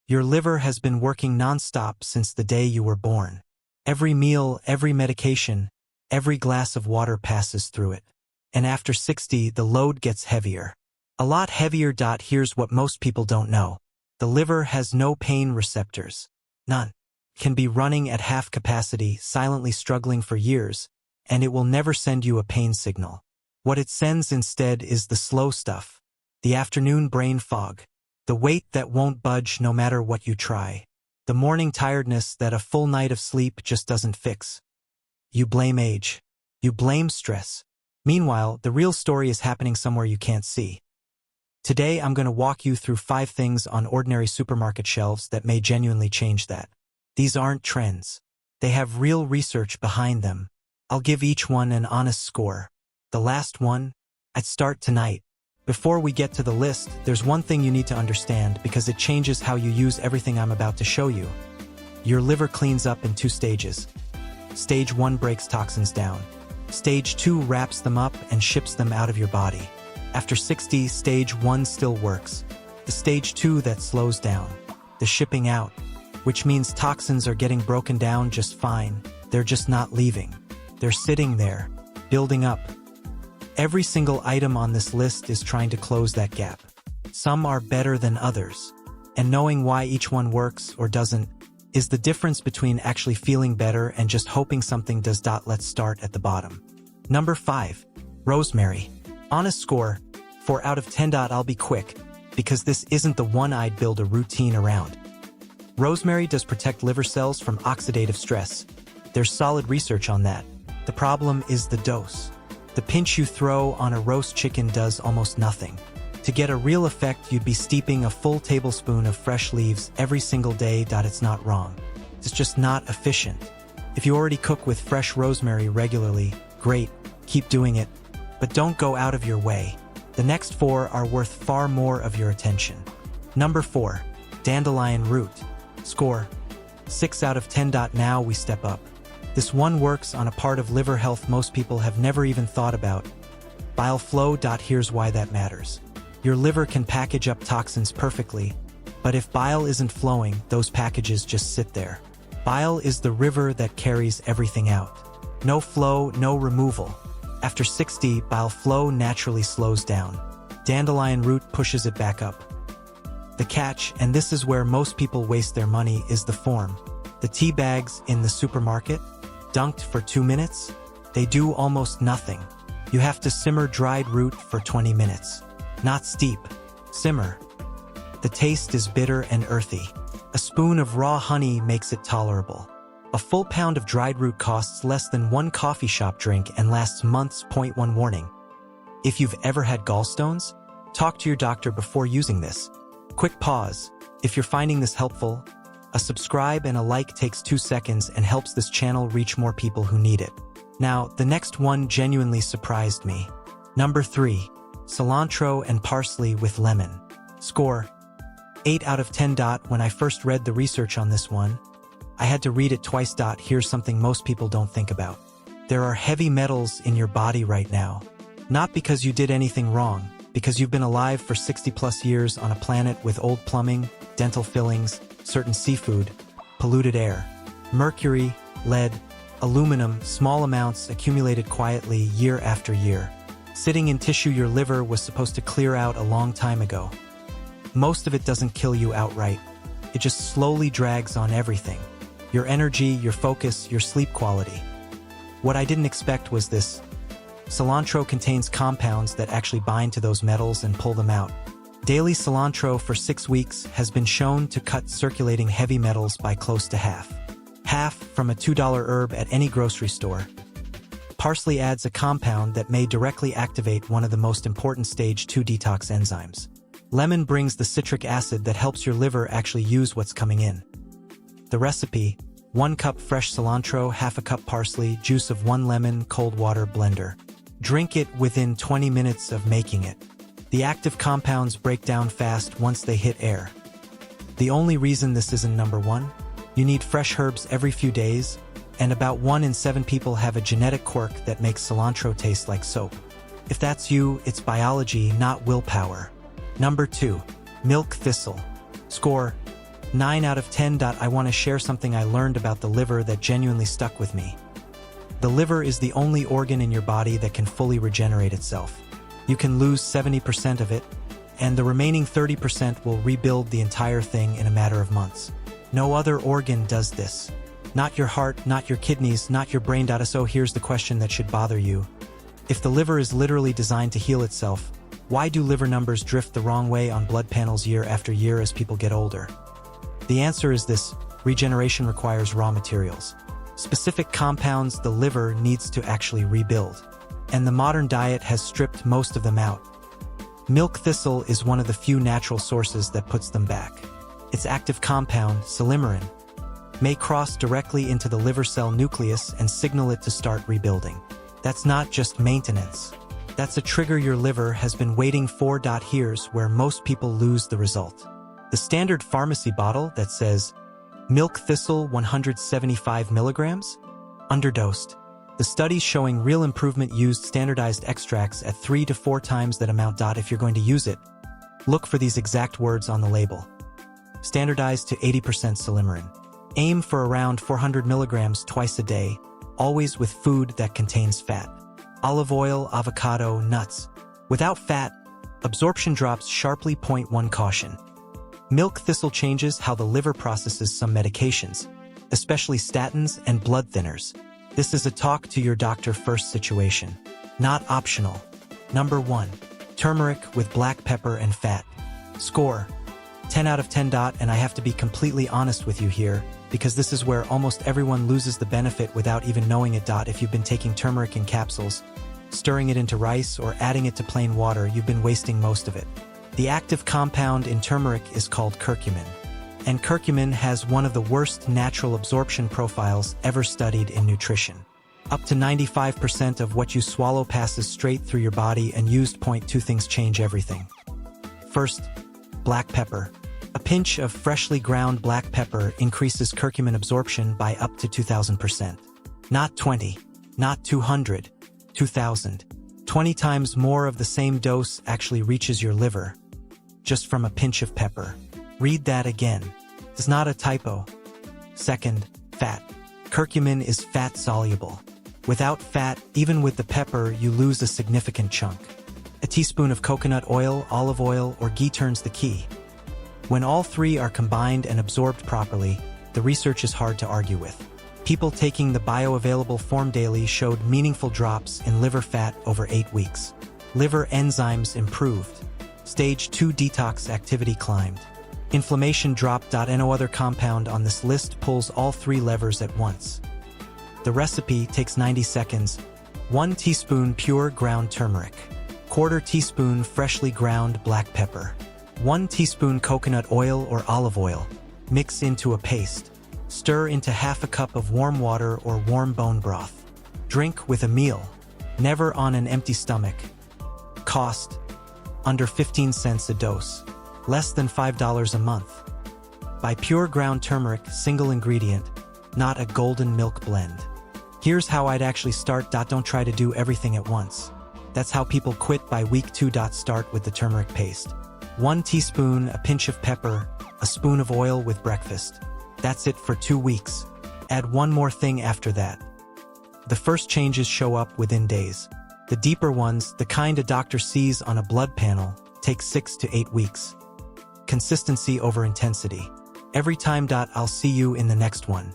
Your liver has been working non-stop since the day you were born. Every meal, every medication, every glass of water passes through it. And after 60, the load gets heavier. A lot heavier. Here's what most people don't know. The liver has no pain receptors. None. Can be running at half capacity, silently struggling for years, and it will never send you a pain signal. What it sends instead is the slow stuff. The afternoon brain fog. The weight that won't budge no matter what you try. The morning tiredness that a full night of sleep just doesn't fix. You blame age. You blame stress. Meanwhile, the real story is happening somewhere you can't see. Today I'm going to walk you through 5 things on ordinary supermarket shelves that may genuinely change that. These aren't trends. They have real research behind them. I'll give each one an honest score. The last one? I'd start tonight. Before we get to the list, there's one thing you need to understand because it changes how you use everything I'm about to show you. Your liver cleans up in 2 stages. Stage 1 breaks toxins down. Stage 2 wraps them up and ships them out of your body. After 60, stage 1 still works. The stage 2 that slows down. The shipping out. Which means toxins are getting broken down just fine. They're just not leaving. They're sitting there, building up. Every single item on this list is trying to close that gap. Some are better than others. And knowing why each one works or doesn't is the difference between actually feeling better and just hoping something does. Let's start at the bottom. Number 5. Rosemary. Honest score, 4 out of 10. I'll be quick, because this isn't the one I'd build a routine around. Rosemary does protect liver cells from oxidative stress. There's solid research on that. The problem is the dose. The pinch you throw on a roast chicken does almost nothing. To get a real effect, you'd be steeping a full tablespoon of fresh leaves every single day. It's not wrong. It's just not efficient. If you already cook with fresh rosemary regularly, great, keep doing it. But don't go out of your way. The next 4 are worth far more of your attention. Number 4. Dandelion root. Score, 6 out of 10. Now we step up. This one works on a part of liver health most people have never even thought about. Bile flow. Here's why that matters. Your liver can package up toxins perfectly, but if bile isn't flowing, those packages just sit there. Bile is the river that carries everything out. No flow, no removal. After 60, bile flow naturally slows down. Dandelion root pushes it back up. The catch, and this is where most people waste their money, is the form. The tea bags in the supermarket, dunked for 2 minutes, they do almost nothing. You have to simmer dried root for 20 minutes. Not steep. Simmer. The taste is bitter and earthy. A spoon of raw honey makes it tolerable. A full pound of dried root costs less than 1 coffee shop drink and lasts months. Point 1 warning. If you've ever had gallstones, talk to your doctor before using this. Quick pause. If you're finding this helpful, a subscribe and a like takes 2 seconds and helps this channel reach more people who need it. Now, the next one genuinely surprised me. Number 3. Cilantro and parsley with lemon. Score, 8 out of 10. When I first read the research on this one, I had to read it twice. Here's something most people don't think about. There are heavy metals in your body right now. Not because you did anything wrong, because you've been alive for 60+ years on a planet with old plumbing, dental fillings, certain seafood, polluted air. Mercury, lead, aluminum, small amounts accumulated quietly year after year. Sitting in tissue your liver was supposed to clear out a long time ago. Most of it doesn't kill you outright. It just slowly drags on everything. Your energy, your focus, your sleep quality. What I didn't expect was this. Cilantro contains compounds that actually bind to those metals and pull them out. Daily cilantro for 6 weeks has been shown to cut circulating heavy metals by close to half. Half from a $2 herb at any grocery store. Parsley adds a compound that may directly activate one of the most important stage 2 detox enzymes. Lemon brings the citric acid that helps your liver actually use what's coming in. The recipe: 1 cup fresh cilantro, half a cup parsley, juice of 1 lemon, cold water blender. Drink it within 20 minutes of making it. The active compounds break down fast once they hit air. The only reason this isn't number 1? You need fresh herbs every few days, and about 1 in 7 people have a genetic quirk that makes cilantro taste like soap. If that's you, it's biology, not willpower. Number 2. Milk thistle. Score, 9 out of 10. I want to share something I learned about the liver that genuinely stuck with me. The liver is the only organ in your body that can fully regenerate itself. You can lose 70% of it, and the remaining 30% will rebuild the entire thing in a matter of months. No other organ does this. Not your heart, not your kidneys, not your brain. So here's the question that should bother you. If the liver is literally designed to heal itself, why do liver numbers drift the wrong way on blood panels year after year as people get older? The answer is this: regeneration requires raw materials. Specific compounds the liver needs to actually rebuild. And the modern diet has stripped most of them out. Milk thistle is one of the few natural sources that puts them back. Its active compound, cilantro, may cross directly into the liver cell nucleus and signal it to start rebuilding. That's not just maintenance. That's a trigger your liver has been waiting for. Here's where most people lose the result. The standard pharmacy bottle that says, milk thistle 175 milligrams? Underdosed. The studies showing real improvement used standardized extracts at 3 to 4 times that amount. If you're going to use it, look for these exact words on the label. Standardized to 80% cilantro. Aim for around 400 milligrams twice a day, always with food that contains fat. Olive oil, avocado, nuts. Without fat, absorption drops sharply. Point 1 caution. Milk thistle changes how the liver processes some medications, especially statins and blood thinners. This is a talk to your doctor first situation. Not optional. Number 1. Turmeric with black pepper and fat. Score: 10 out of 10. And I have to be completely honest with you here, because this is where almost everyone loses the benefit without even knowing it. If you've been taking turmeric in capsules, stirring it into rice, or adding it to plain water, you've been wasting most of it. The active compound in turmeric is called curcumin. And curcumin has one of the worst natural absorption profiles ever studied in nutrition. Up to 95% of what you swallow passes straight through your body and used. Point 2 things change everything. First, black pepper. A pinch of freshly ground black pepper increases curcumin absorption by up to 2,000%. Not 20, not 200, 2,000. 20 times more of the same dose actually reaches your liver, just from a pinch of pepper. Read that again. It's not a typo. Second, fat. Curcumin is fat-soluble. Without fat, even with the pepper, you lose a significant chunk. A teaspoon of coconut oil, olive oil, or ghee turns the key. When all three are combined and absorbed properly, the research is hard to argue with. People taking the bioavailable form daily showed meaningful drops in liver fat over 8 weeks. Liver enzymes improved. Stage 2 detox activity climbed. Inflammation dropped. No other compound on this list pulls all 3 levers at once. The recipe takes 90 seconds. 1 teaspoon pure ground turmeric. 1/4 teaspoon freshly ground black pepper. 1 teaspoon coconut oil or olive oil. Mix into a paste. Stir into half a cup of warm water or warm bone broth. Drink with a meal. Never on an empty stomach. Cost: under 15 cents a dose. Less than $5 a month. Buy pure ground turmeric, single ingredient, not a golden milk blend. Here's how I'd actually start. Don't try to do everything at once. That's how people quit by week 2. Start with the turmeric paste. 1 teaspoon, a pinch of pepper, a spoon of oil with breakfast. That's it for 2 weeks. Add one more thing after that. The first changes show up within days. The deeper ones, the kind a doctor sees on a blood panel, take 6 to 8 weeks. Consistency over intensity. Every time. I'll see you in the next one.